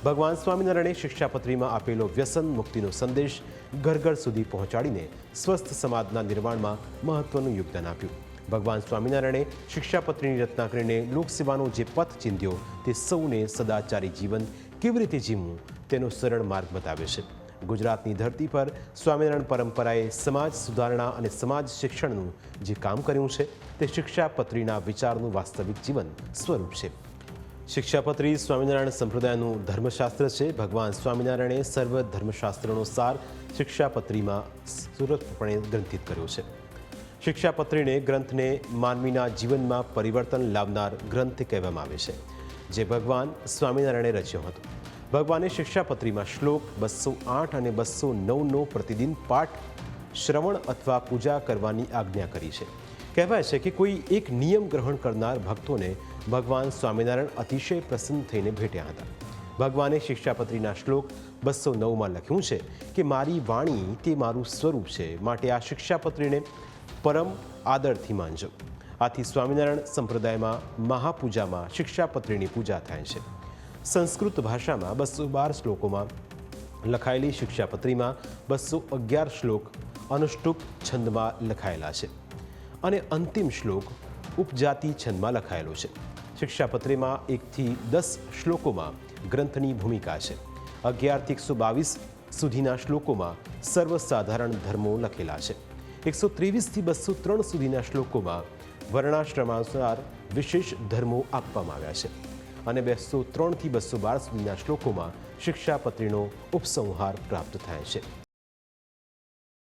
ભગવાન સ્વામિનારાયણે શિક્ષાપત્રીમાં આપેલો વ્યસન મુક્તિનો સંદેશ ઘર ઘર સુધી પહોંચાડીને સ્વસ્થ સમાજના નિર્માણમાં મહત્વનું યોગદાન આપ્યું. ભગવાન સ્વામિનારાયણે શિક્ષાપત્રીની રચના કરીને લોકસેવાનો જે પથ ચિંધ્યો તે સૌને સદાચારી જીવન કેવી રીતે જીવવું તેનો સરળ માર્ગ બતાવ્યો છે. ગુજરાતની ધરતી પર સ્વામિનારાયણ પરંપરાએ સમાજ સુધારણા અને સમાજ શિક્ષણનું જે કામ કર્યું છે તે શિક્ષાપત્રીના વિચારનું વાસ્તવિક જીવન સ્વરૂપ છે. શિક્ષાપત્રી સ્વામિનારાયણ સંપ્રદાયનું ધર્મશાસ્ત્ર છે. ભગવાન સ્વામિનારાયણે સર્વ ધર્મશાસ્ત્રનો સાર શિક્ષાપત્રીમાં સુરતપણે ગ્રંથિત કર્યો છે. શિક્ષાપત્રીને ગ્રંથને માનવીના જીવનમાં પરિવર્તન લાવનાર ગ્રંથ કહેવામાં આવે છે, જે ભગવાન સ્વામિનારાયણે રચ્યો હતો. ભગવાને શિક્ષાપત્રીમાં શ્લોક 208 અને 209નો પ્રતિદિન પાઠ, શ્રવણ અથવા પૂજા કરવાની આજ્ઞા કરી છે. કહેવાય છે કે કોઈ એક નિયમ ગ્રહણ કરનાર ભક્તોને ભગવાન સ્વામિનારાયણ અતિશય પ્રસન્ન થઈને ભેટ્યા હતા. ભગવાને શિક્ષાપત્રીના શ્લોક 209માં લખ્યું છે કે મારી વાણી તે મારું સ્વરૂપ છે, માટે આ શિક્ષાપત્રીને પરમ આદરથી માનજો. આથી સ્વામિનારાયણ સંપ્રદાયમાં મહાપૂજામાં શિક્ષાપત્રીની પૂજા થાય છે. સંસ્કૃત ભાષામાં 212 શ્લોકોમાં લખાયેલી શિક્ષાપત્રીમાં 211 શ્લોક અનુષ્ટુપ છંદમાં લખાયેલા છે અને અંતિમ શ્લોક ઉપજાતિ છંદમાં લખાયેલો છે. શિક્ષાપત્રીમાં 1 થી 10 શ્લોકોમાં ગ્રંથની ભૂમિકા છે. 11 થી 122 સુધીના શ્લોકોમાં સર્વસાધારણ ધર્મો લખેલા છે. 123 થી 203 સુધીના શ્લોકોમાં વર્ણાશ્રમાનુસાર વિશેષ ધર્મો આપવામાં આવ્યા છે અને 203 થી 212 સુધીના શ્લોકોમાં શિક્ષાપત્રીનો ઉપસંહાર પ્રાપ્ત થાય છે.